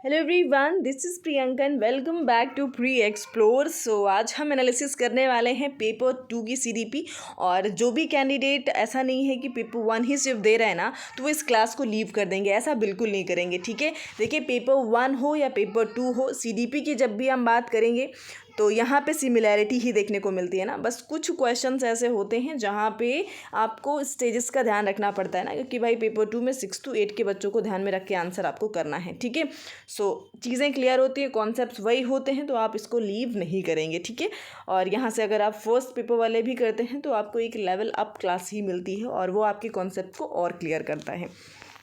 Hello everyone, this is Priyanka and welcome back to pre explore. So आज हम analysis करने वाले हैं पेपर 2 की सीडीपी। और जो भी कैंडिडेट, ऐसा नहीं है कि पेपर 1 ही सिर्फ दे रहे हैं ना तो वो इस क्लास को लीव कर देंगे, ऐसा बिल्कुल नहीं करेंगे। ठीक है, देखिए पेपर 1 हो या पेपर 2 हो, सीडीपी की जब भी हम बात करेंगे तो यहाँ पे सिमिलैरिटी ही देखने को मिलती है ना। बस कुछ क्वेश्चंस ऐसे होते हैं जहाँ पे आपको स्टेजेस का ध्यान रखना पड़ता है ना, क्योंकि भाई पेपर 2 में 6 to 8 के बच्चों को ध्यान में रख के आंसर आपको करना है। ठीक है, सो चीज़ें क्लियर होती है, कॉन्सेप्ट्स वही होते हैं, तो आप इसको लीव नहीं करेंगे। ठीक है, और यहाँ से अगर आप फर्स्ट पेपर वाले भी करते हैं तो आपको एक लेवल अप क्लास ही मिलती है और वो आपके कॉन्सेप्ट को और क्लियर करता है।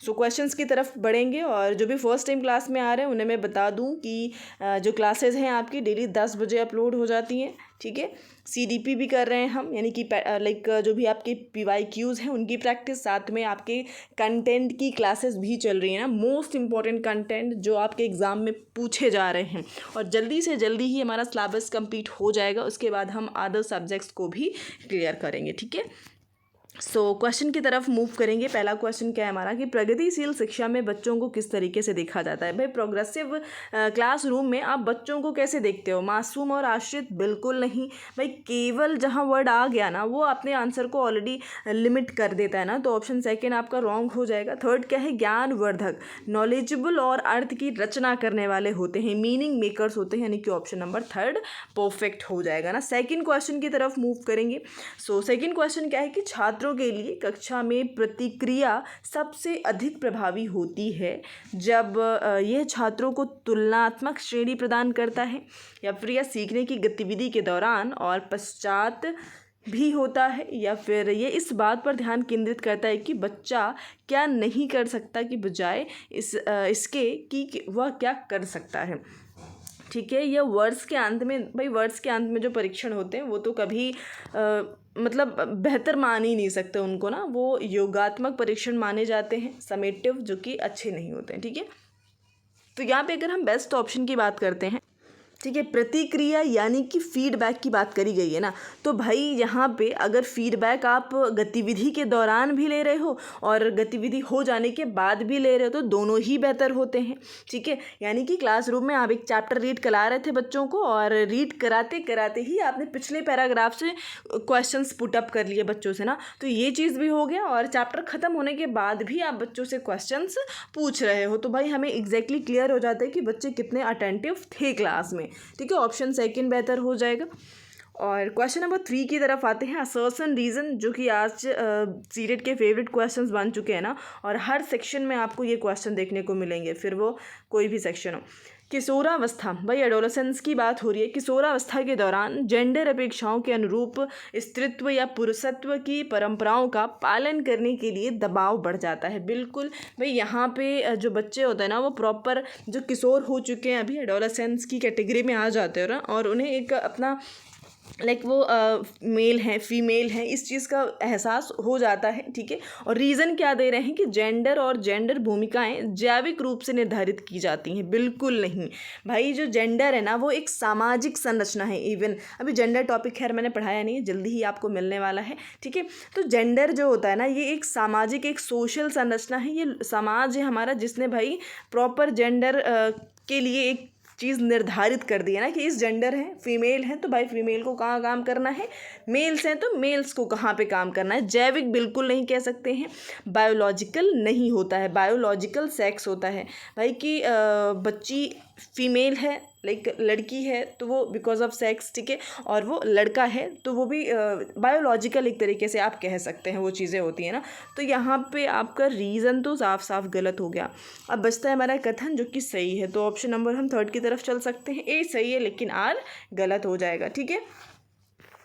सो क्वेश्चंस की तरफ बढ़ेंगे। और जो भी फर्स्ट टाइम क्लास में आ रहे हैं उन्हें मैं बता दूं कि जो क्लासेस हैं आपकी डेली 10 बजे अपलोड हो जाती हैं। ठीक है, सीडीपी भी कर रहे हैं हम, यानी कि लाइक जो भी आपके पीवाईक्यूज़ हैं उनकी प्रैक्टिस, साथ में आपके कंटेंट की क्लासेस भी चल रही हैं ना। मोस्ट इंपॉर्टेंट कंटेंट जो आपके एग्ज़ाम में पूछे जा रहे हैं, और जल्दी से जल्दी ही हमारा सिलेबस कंप्लीट हो जाएगा। उसके बाद हम अदर सब्जेक्ट्स को भी क्लियर करेंगे। ठीक है, सो क्वेश्चन की तरफ मूव करेंगे। पहला क्वेश्चन क्या है हमारा कि प्रगतिशील शिक्षा में बच्चों को किस तरीके से देखा जाता है। भाई प्रोग्रेसिव क्लासरूम में आप बच्चों को कैसे देखते हो? मासूम और आश्रित? बिल्कुल नहीं भाई, केवल जहाँ वर्ड आ गया ना वो अपने आंसर को ऑलरेडी लिमिट कर देता है ना, तो ऑप्शन सेकेंड आपका रॉन्ग हो जाएगा। थर्ड क्या है? ज्ञानवर्धक, नॉलेजेबल और अर्थ की रचना करने वाले होते हैं, मीनिंग मेकर्स होते हैं, यानी कि ऑप्शन नंबर थर्ड परफेक्ट हो जाएगा ना। सेकेंड क्वेश्चन की तरफ मूव करेंगे। सो सेकेंड क्वेश्चन क्या है कि छात्रों के लिए कक्षा में प्रतिक्रिया सबसे अधिक प्रभावी होती है जब यह छात्रों को तुलनात्मक श्रेणी प्रदान करता है, या फिर यह सीखने की गतिविधि के दौरान और पश्चात भी होता है, या फिर ये इस बात पर ध्यान केंद्रित करता है कि बच्चा क्या नहीं कर सकता की बजाय इसके कि वह क्या कर सकता है। ठीक है, यह वर्ष के अंत में, भाई वर्ष के अंत में जो परीक्षण होते हैं वो तो कभी मतलब बेहतर मान ही नहीं सकते उनको ना, वो योगात्मक परीक्षण माने जाते हैं, समेटिव, जो कि अच्छे नहीं होते हैं। ठीक है, तो यहाँ पे अगर हम बेस्ट ऑप्शन की बात करते हैं, ठीक है, प्रतिक्रिया यानी कि फीडबैक की बात करी गई है ना, तो भाई यहाँ पे अगर फीडबैक आप गतिविधि के दौरान भी ले रहे हो और गतिविधि हो जाने के बाद भी ले रहे हो तो दोनों ही बेहतर होते हैं। ठीक है, यानी कि क्लासरूम में आप एक चैप्टर रीड करा रहे थे बच्चों को, और रीड कराते कराते ही आपने पिछले पैराग्राफ से क्वेश्चंस पुट अप कर लिए बच्चों से ना, तो ये चीज़ भी हो गया, और चैप्टर ख़त्म होने के बाद भी आप बच्चों से क्वेश्चंस पूछ रहे हो, तो भाई हमें एग्जैक्टली क्लियर हो जाता है कि बच्चे कितने अटेंटिव थे क्लास में। ठीक है, ऑप्शन सेकंड बेहतर हो जाएगा। और क्वेश्चन नंबर 3 की तरफ आते हैं, असर्शन रीज़न, जो कि आज सीटेट के फेवरेट क्वेश्चंस बन चुके हैं ना, और हर सेक्शन में आपको ये क्वेश्चन देखने को मिलेंगे, फिर वो कोई भी सेक्शन हो। किशोरावस्था, भाई एडोलेसेंस की बात हो रही है। किशोरावस्था के दौरान जेंडर अपेक्षाओं के अनुरूप स्त्रीत्व या पुरुषत्व की परंपराओं का पालन करने के लिए दबाव बढ़ जाता है। बिल्कुल भाई, यहाँ पे जो बच्चे होते हैं ना वो प्रॉपर जो किशोर हो चुके हैं, अभी एडोलेसेंस की कैटेगरी में आ जाते हैं ना, और उन्हें एक अपना लाइक वो मेल हैं फीमेल हैं इस चीज़ का एहसास हो जाता है। ठीक है, और रीज़न क्या दे रहे हैं कि जेंडर और जेंडर भूमिकाएं जैविक रूप से निर्धारित की जाती हैं। बिल्कुल नहीं भाई, जो जेंडर है ना वो एक सामाजिक संरचना है। इवन अभी जेंडर टॉपिक खैर मैंने पढ़ाया नहीं है, जल्दी ही आपको मिलने वाला है। ठीक है, तो जेंडर जो होता है ना ये एक सामाजिक, एक सोशल संरचना है। ये समाज है हमारा जिसने भाई प्रॉपर जेंडर के लिए एक चीज़ निर्धारित कर दी है ना, कि इस जेंडर है, फीमेल है तो भाई फीमेल को कहाँ काम करना है, मेल्स हैं तो मेल्स को कहाँ पे काम करना है। जैविक बिल्कुल नहीं कह सकते हैं, बायोलॉजिकल नहीं होता है, बायोलॉजिकल सेक्स होता है भाई, कि बच्ची फीमेल है, लाइक लड़की है तो वो बिकॉज ऑफ सेक्स, ठीक है, और वो लड़का है तो वो भी बायोलॉजिकल एक तरीके से आप कह सकते हैं, वो चीज़ें होती हैं ना। तो यहाँ पे आपका रीज़न तो साफ साफ गलत हो गया। अब बचता है हमारा कथन, जो कि सही है, तो ऑप्शन नंबर हम थर्ड की तरफ चल सकते हैं। ए सही है लेकिन आर गलत हो जाएगा। ठीक है,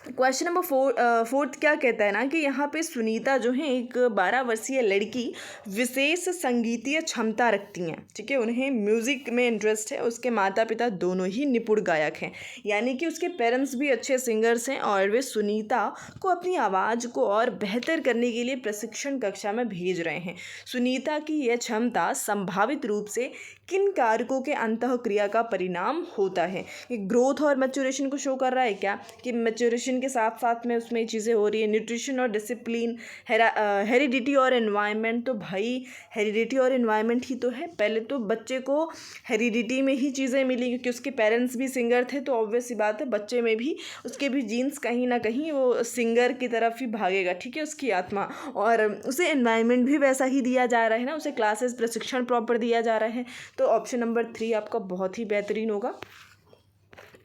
क्वेश्चन नंबर फोर्थ क्या कहता है ना कि यहाँ पे सुनीता जो है एक 12 वर्षीय लड़की विशेष संगीतीय क्षमता रखती हैं। ठीक है, उन्हें म्यूज़िक में इंटरेस्ट है, उसके माता पिता दोनों ही निपुण गायक हैं, यानी कि उसके पेरेंट्स भी अच्छे सिंगर्स हैं, और वे सुनीता को अपनी आवाज़ को और बेहतर करने के लिए प्रशिक्षण कक्षा में भेज रहे हैं। सुनीता की यह क्षमता संभावित रूप से किन कारकों के अंतःक्रिया का परिणाम होता है। ये ग्रोथ और मैच्योरेशन को शो कर रहा है क्या, कि मैच्योरेशन के साथ साथ में उसमें चीज़ें हो रही है। न्यूट्रिशन और डिसिप्लिन, हेरिडिटी और एनवायरनमेंट, तो भाई हेरिडिटी और एनवायरनमेंट ही तो है। पहले तो बच्चे को हेरिडिटी में ही चीज़ें मिली क्योंकि उसके पेरेंट्स भी सिंगर थे, तो ऑब्वियस सी बात है बच्चे में भी उसके भी जीन्स कहीं ना कहीं वो सिंगर की तरफ ही भागेगा, ठीक है, उसकी आत्मा। और उसे एनवायरनमेंट भी वैसा ही दिया जा रहा है ना, उसे क्लासेस प्रशिक्षण प्रॉपर दिया जा रहा है। तो ऑप्शन नंबर 3 आपका बहुत ही बेहतरीन होगा।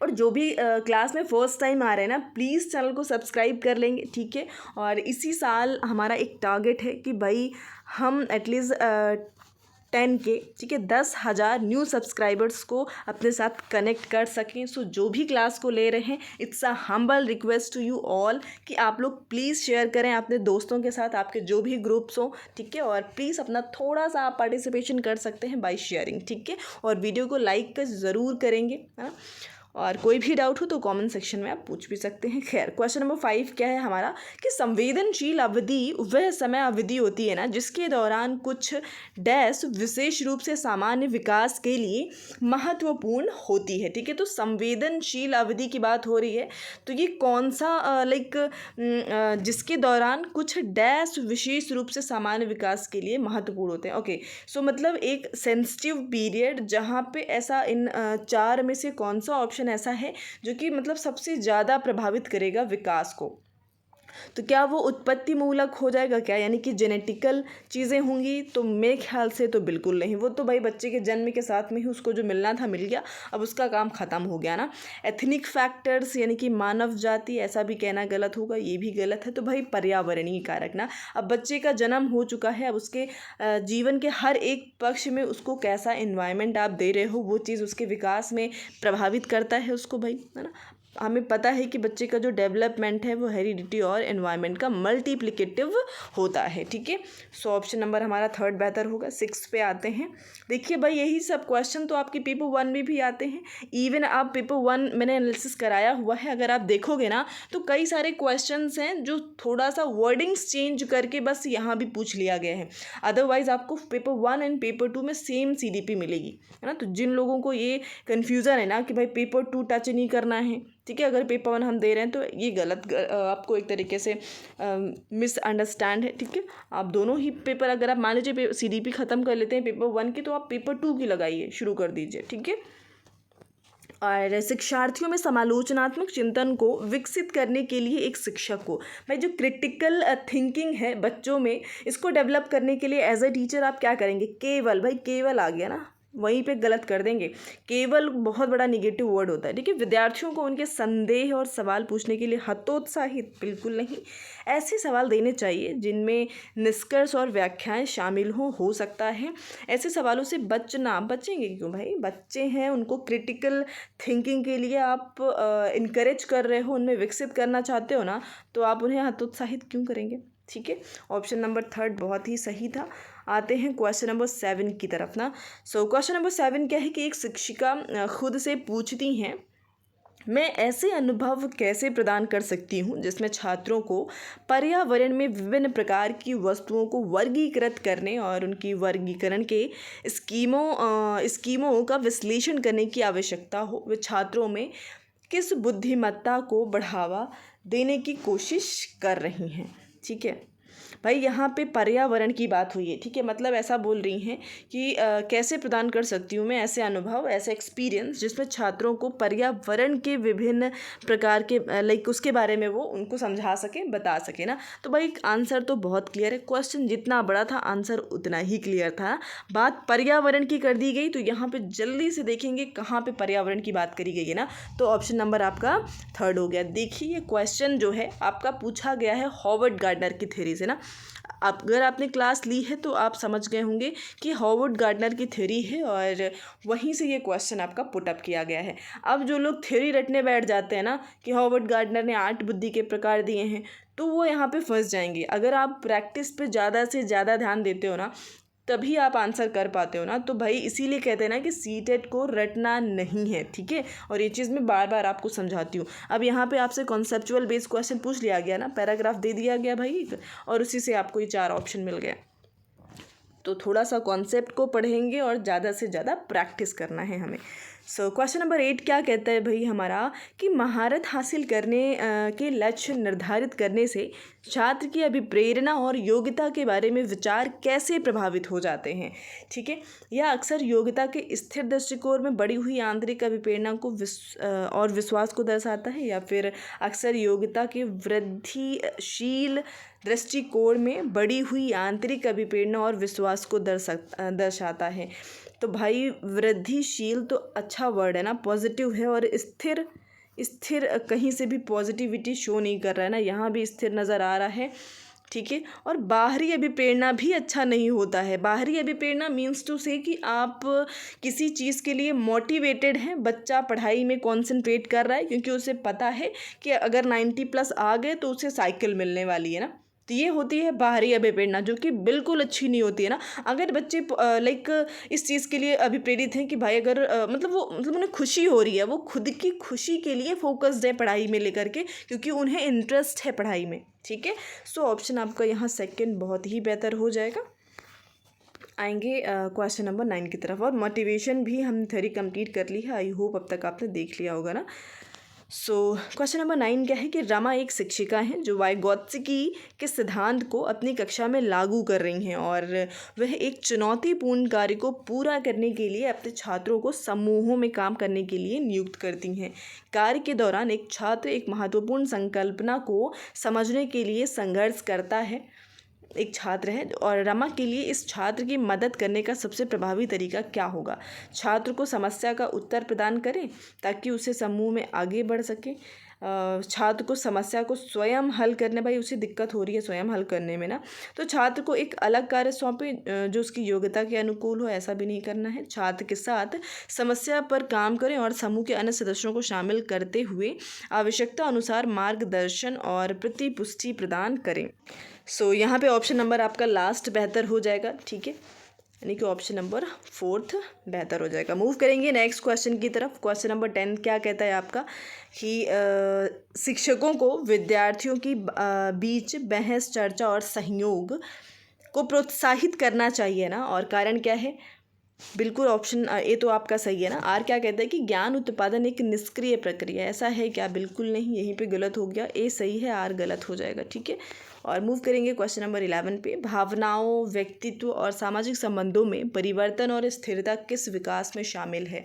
और जो भी क्लास में फ़र्स्ट टाइम आ रहे हैं ना, प्लीज़ चैनल को सब्सक्राइब कर लेंगे, ठीक है। और इसी साल हमारा एक टारगेट है कि भाई हम एटलीस्ट 10K, ठीक है, 10,000 न्यू सब्सक्राइबर्स को अपने साथ कनेक्ट कर सकें। सो जो भी क्लास को ले रहे हैं, it's a humble request to you all कि आप लोग प्लीज़ शेयर करें अपने दोस्तों के साथ, आपके जो भी ग्रुप्स हों, ठीक है। और प्लीज़ अपना थोड़ा सा आप पार्टिसिपेशन कर सकते हैं बाय शेयरिंग, ठीक है। और वीडियो को लाइक ज़रूर करेंगे, है ना। और कोई भी डाउट हो तो कमेंट सेक्शन में आप पूछ भी सकते हैं। खैर, क्वेश्चन नंबर 5 क्या है हमारा, कि संवेदनशील अवधि वह समय अवधि होती है ना जिसके दौरान कुछ डैश विशेष रूप से सामान्य विकास के लिए महत्वपूर्ण होती है, ठीक है। तो संवेदनशील अवधि की बात हो रही है, तो ये कौन सा जिसके दौरान कुछ डैश विशेष रूप से सामान्य विकास के लिए महत्वपूर्ण होते हैं। ओके, सो मतलब एक सेंसिटिव पीरियड जहाँ पे ऐसा इन 4 में से कौन सा ऑप्शन ऐसा है जो कि मतलब सबसे ज़्यादा प्रभावित करेगा विकास को। तो क्या वो उत्पत्ति मूलक हो जाएगा क्या, यानी कि जेनेटिकल चीज़ें होंगी? तो मेरे ख्याल से तो बिल्कुल नहीं। वो तो भाई बच्चे के जन्म के साथ में ही उसको जो मिलना था मिल गया, अब उसका काम ख़त्म हो गया ना। एथनिक फैक्टर्स यानी कि मानव जाति, ऐसा भी कहना गलत होगा, ये भी गलत है। तो भाई पर्यावरणीय कारक ना, अब बच्चे का जन्म हो चुका है, अब उसके जीवन के हर एक पक्ष में उसको कैसा इन्वायरमेंट आप दे रहे हो, वो चीज़ उसके विकास में प्रभावित करता है उसको भाई, है ना। हमें पता है कि बच्चे का जो डेवलपमेंट है वो हेरिडिटी और एनवायरनमेंट का मल्टीप्लिकेटिव होता है, ठीक है। सो ऑप्शन नंबर हमारा 3 बेहतर होगा। 6 पे आते हैं। देखिए भाई, यही सब क्वेश्चन तो आपके पेपर 1 में भी आते हैं। इवन आप पेपर 1 मैंने एनालिसिस कराया हुआ है, अगर आप देखोगे ना तो कई सारे क्वेश्चंस हैं जो थोड़ा सा वर्डिंग्स चेंज करके बस यहाँ भी पूछ लिया गया है। अदरवाइज आपको पेपर 1 एंड पेपर 2 में सेम CDP मिलेगी, है ना। तो जिन लोगों को ये कन्फ्यूज़न है ना कि भाई पेपर 2 टच नहीं करना है, ठीक है, अगर पेपर 1 हम दे रहे हैं तो ये गलत आपको एक तरीके से मिसअंडरस्टैंड है, ठीक है। आप दोनों ही पेपर, अगर आप मान लीजिए CDP ख़त्म कर लेते हैं पेपर 1 की, तो आप पेपर 2 की लगाइए, शुरू कर दीजिए, ठीक है। और शिक्षार्थियों में समालोचनात्मक चिंतन को विकसित करने के लिए एक शिक्षक को, भाई जो क्रिटिकल थिंकिंग है बच्चों में, इसको डेवलप करने के लिए एज अ टीचर आप क्या करेंगे? केवल, भाई केवल आ गया ना, वहीं पे गलत कर देंगे। केवल बहुत बड़ा निगेटिव वर्ड होता है, ठीक है। विद्यार्थियों को उनके संदेह और सवाल पूछने के लिए हतोत्साहित बिल्कुल नहीं, ऐसे सवाल देने चाहिए जिनमें निष्कर्ष और व्याख्याएं शामिल हो सकता है। ऐसे सवालों से बचेंगे क्यों भाई? बच्चे हैं, उनको क्रिटिकल थिंकिंग के लिए आप इनकरेज कर रहे हो, उनमें विकसित करना चाहते हो ना, तो आप उन्हें हतोत्साहित क्यों करेंगे, ठीक है। ऑप्शन नंबर 3 बहुत ही सही था। आते हैं क्वेश्चन नंबर 7 की तरफ ना। सो क्वेश्चन नंबर 7 क्या है कि एक शिक्षिका खुद से पूछती हैं, मैं ऐसे अनुभव कैसे प्रदान कर सकती हूँ जिसमें छात्रों को पर्यावरण में विभिन्न प्रकार की वस्तुओं को वर्गीकृत करने और उनकी वर्गीकरण के स्कीमों का विश्लेषण करने की आवश्यकता हो। वे छात्रों में किस बुद्धिमत्ता को बढ़ावा देने की कोशिश कर रही हैं, ठीक है। भाई यहाँ पे पर्यावरण की बात हुई है, ठीक है। मतलब ऐसा बोल रही हैं कि कैसे प्रदान कर सकती हूँ मैं ऐसे अनुभव, ऐसे एक्सपीरियंस जिसमें छात्रों को पर्यावरण के विभिन्न प्रकार के उसके बारे में वो उनको समझा सके, बता सके ना। तो भाई आंसर तो बहुत क्लियर है। क्वेश्चन जितना बड़ा था आंसर उतना ही क्लियर था। बात पर्यावरण की कर दी गई, तो यहाँ पर जल्दी से देखेंगे कहाँ पर पर्यावरण की बात करी गई है ना। तो ऑप्शन नंबर आपका 3 हो गया। देखिए ये क्वेश्चन जो है आपका पूछा गया है हॉवर्ड गार्डनर की थ्योरी से ना। अगर आपने क्लास ली है तो आप समझ गए होंगे कि हॉवर्ड गार्डनर की थ्योरी है और वहीं से ये क्वेश्चन आपका पुटअप किया गया है। अब जो लोग थ्योरी रटने बैठ जाते हैं ना कि हॉवर्ड गार्डनर ने 8 बुद्धि के प्रकार दिए हैं, तो वो यहाँ पे फंस जाएंगे। अगर आप प्रैक्टिस पे ज़्यादा से ज़्यादा ध्यान देते हो ना, तभी आप आंसर कर पाते हो ना। तो भाई इसीलिए कहते हैं ना कि सीटेट को रटना नहीं है, ठीक है। और ये चीज़ मैं बार बार आपको समझाती हूँ। अब यहाँ पे आपसे कॉन्सेप्चुअल बेस्ड क्वेश्चन पूछ लिया गया ना, पैराग्राफ दे दिया गया भाई, और उसी से आपको ये 4 ऑप्शन मिल गए। तो थोड़ा सा कॉन्सेप्ट को पढ़ेंगे और ज़्यादा से ज़्यादा प्रैक्टिस करना है हमें। सो क्वेश्चन नंबर 8 क्या कहता है भाई हमारा कि महारत हासिल करने के लक्ष्य निर्धारित करने से छात्र की अभिप्रेरणा और योग्यता के बारे में विचार कैसे प्रभावित हो जाते हैं। ठीक है, यह अक्सर योग्यता के स्थिर दृष्टिकोण में बढ़ी हुई आंतरिक अभिप्रेरणा को और विश्वास को दर्शाता है, या फिर अक्सर योग्यता के वृद्धिशील दृष्टिकोण में बढ़ी हुई आंतरिक अभिप्रेरणा और विश्वास को दर्शाता है। तो भाई वृद्धिशील तो अच्छा वर्ड है ना, पॉजिटिव है, और स्थिर स्थिर कहीं से भी पॉजिटिविटी शो नहीं कर रहा है ना, यहाँ भी स्थिर नज़र आ रहा है। ठीक है, और बाहरी अभिप्रेरणा भी अच्छा नहीं होता है। बाहरी अभिप्रेरणा मीन्स टू से कि आप किसी चीज़ के लिए मोटिवेटेड हैं, बच्चा पढ़ाई में कॉन्सेंट्रेट कर रहा है क्योंकि उसे पता है कि अगर 90+ आ गए तो उसे साइकिल मिलने वाली है ना, तो ये होती है बाहरी अभिप्रेरणा, जो कि बिल्कुल अच्छी नहीं होती है ना। अगर बच्चे लाइक इस चीज़ के लिए अभिप्रेरित हैं कि भाई अगर मतलब उन्हें खुशी हो रही है, वो खुद की खुशी के लिए फोकस्ड है पढ़ाई में लेकर के, क्योंकि उन्हें इंटरेस्ट है पढ़ाई में। ठीक है, सो ऑप्शन आपका यहाँ सेकंड बहुत ही बेहतर हो जाएगा। आएंगे क्वेश्चन नंबर 9 की तरफ, और मोटिवेशन भी हम थ्योरी कंप्लीट कर ली है, आई होप अब तक आपने देख लिया होगा ना। सो क्वेश्चन नंबर 9 क्या है कि रमा एक शिक्षिका हैं जो वाइगोत्स्की के सिद्धांत को अपनी कक्षा में लागू कर रही हैं, और वह एक चुनौतीपूर्ण कार्य को पूरा करने के लिए अपने छात्रों को समूहों में काम करने के लिए नियुक्त करती हैं। कार्य के दौरान एक छात्र एक महत्वपूर्ण संकल्पना को समझने के लिए संघर्ष करता है, एक छात्र है, और रमा के लिए इस छात्र की मदद करने का सबसे प्रभावी तरीका क्या होगा। छात्र को समस्या का उत्तर प्रदान करें ताकि उसे समूह में आगे बढ़ सके। छात्र को समस्या को स्वयं हल करने, भाई उसे दिक्कत हो रही है स्वयं हल करने में ना, तो छात्र को एक अलग कार्य सौंपे जो उसकी योग्यता के अनुकूल हो, ऐसा भी नहीं करना है। छात्र के साथ समस्या पर काम करें और समूह के अन्य सदस्यों को शामिल करते हुए आवश्यकता अनुसार मार्गदर्शन और प्रतिपुष्टि प्रदान करें। सो यहाँ पे ऑप्शन नंबर आपका लास्ट बेहतर हो जाएगा। ठीक है, यानी कि ऑप्शन नंबर 4 बेहतर हो जाएगा। मूव करेंगे नेक्स्ट क्वेश्चन की तरफ। क्वेश्चन नंबर 10 क्या कहता है आपका कि शिक्षकों को विद्यार्थियों की बीच बहस, चर्चा और सहयोग को प्रोत्साहित करना चाहिए ना, और कारण क्या है। बिल्कुल ऑप्शन ए तो आपका सही है ना। आर क्या कहता है कि ज्ञान उत्पादन एक निष्क्रिय प्रक्रिया, ऐसा है क्या, बिल्कुल नहीं, यहीं पे गलत हो गया, ए सही है, आर गलत हो जाएगा। ठीक है, और मूव करेंगे क्वेश्चन नंबर 11 पे। भावनाओं, व्यक्तित्व और सामाजिक संबंधों में परिवर्तन और स्थिरता किस विकास में शामिल है।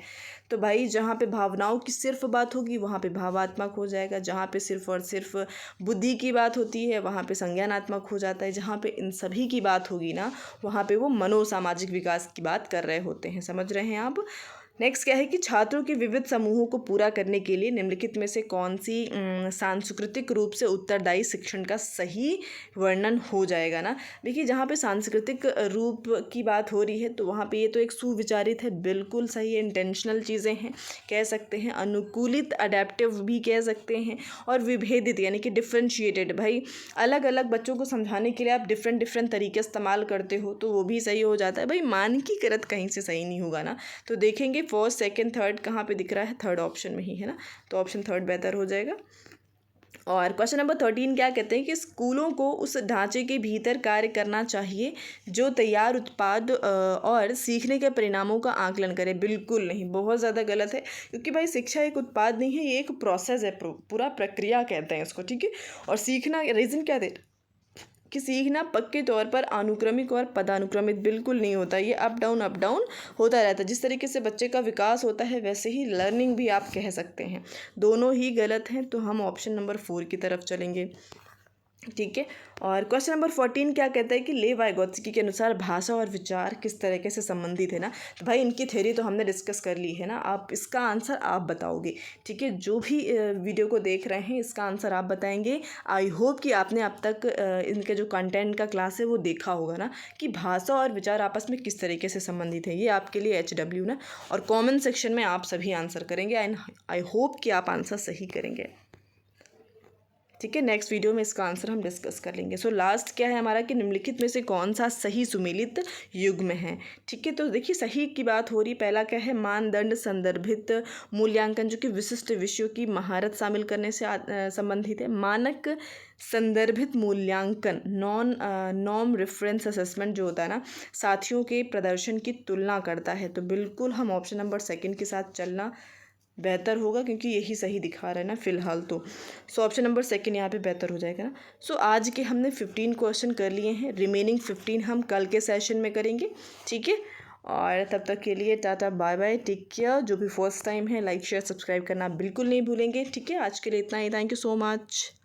तो भाई जहाँ पे भावनाओं की सिर्फ बात होगी वहाँ पे भावात्मक हो जाएगा, जहाँ पे सिर्फ और सिर्फ बुद्धि की बात होती है वहाँ पे संज्ञानात्मक हो जाता है, जहाँ पे इन सभी की बात होगी ना वहाँ पे वो मनोसामाजिक विकास की बात कर रहे होते हैं। समझ रहे हैं आप। नेक्स्ट क्या है कि छात्रों के विविध समूहों को पूरा करने के लिए निम्नलिखित में से कौन सी सांस्कृतिक रूप से उत्तरदायी शिक्षण का सही वर्णन हो जाएगा ना। देखिए जहाँ पे सांस्कृतिक रूप की बात हो रही है तो वहाँ पे ये तो एक सुविचारित है, बिल्कुल सही है, इंटेंशनल चीज़ें हैं, कह सकते हैं अनुकूलित, अडेप्टिव भी कह सकते हैं, और विभेदित यानी कि डिफ्रेंशिएटेड। भाई अलग अलग बच्चों को समझाने के लिए आप डिफरेंट तरीके इस्तेमाल करते हो तो वो भी सही हो जाता है। भाई मानकीकृत कहीं से सही नहीं होगा ना, तो देखेंगे फर्स्ट, सेकंड, थर्ड कहाँ पे दिख रहा है, थर्ड ऑप्शन में ही है ना, तो ऑप्शन थर्ड बेहतर हो जाएगा। और क्वेश्चन नंबर 13 क्या कहते हैं कि स्कूलों को उस ढांचे के भीतर कार्य करना चाहिए जो तैयार उत्पाद और सीखने के परिणामों का आकलन करे। बिल्कुल नहीं, बहुत ज़्यादा गलत है, क्योंकि भाई शिक्षा एक उत्पाद नहीं है, ये एक प्रोसेस है, पूरा प्रक्रिया कहते हैं इसको। ठीक है, और सीखना रीज़न क्या दे कि सीखना पक्के तौर पर अनुक्रमिक और पदानुक्रमित बिल्कुल नहीं होता, ये अप डाउन होता रहता है। जिस तरीके से बच्चे का विकास होता है वैसे ही लर्निंग भी आप कह सकते हैं। दोनों ही गलत हैं, तो हम ऑप्शन नंबर 4 की तरफ चलेंगे। ठीक है, और क्वेश्चन नंबर 14 क्या कहता है कि लेव वाइगोत्स्की के अनुसार भाषा और विचार किस तरीके से संबंधित है ना। तो भाई इनकी थ्योरी तो हमने डिस्कस कर ली है ना, आप इसका आंसर आप बताओगे। ठीक है, जो भी वीडियो को देख रहे हैं इसका आंसर आप बताएंगे। आई होप कि आपने अब तक इनके जो कंटेंट का क्लास है वो देखा होगा ना, कि भाषा और विचार आपस में किस तरीके से संबंधित है। ये आपके लिए HW ना, और कॉमेंट सेक्शन में आप सभी आंसर करेंगे एंड आई होप कि आप आंसर सही करेंगे। ठीक है, नेक्स्ट वीडियो में इसका आंसर हम डिस्कस कर लेंगे। सो लास्ट क्या है हमारा कि निम्नलिखित में से कौन सा सही सुमेलित युग्म है। ठीक है, तो देखिए सही की बात हो रही, पहला क्या है, मानदंड संदर्भित मूल्यांकन, जो कि विशिष्ट विषयों की महारत शामिल करने से संबंधित है। मानक संदर्भित मूल्यांकन, नॉर्म रेफरेंस असेसमेंट जो होता है ना, साथियों के प्रदर्शन की तुलना करता है। तो बिल्कुल हम ऑप्शन नंबर सेकंड के साथ चलना बेहतर होगा, क्योंकि यही सही दिखा रहा है ना फ़िलहाल तो। सो ऑप्शन नंबर सेकंड यहाँ पे बेहतर हो जाएगा ना। सो आज के हमने 15 क्वेश्चन कर लिए हैं, रिमेनिंग 15 हम कल के सेशन में करेंगे। ठीक है, और तब तक के लिए tata bye bye, take care. जो भी फर्स्ट टाइम है लाइक शेयर सब्सक्राइब करना बिल्कुल नहीं भूलेंगे। ठीक है, आज के लिए इतना ही। Thank you so much.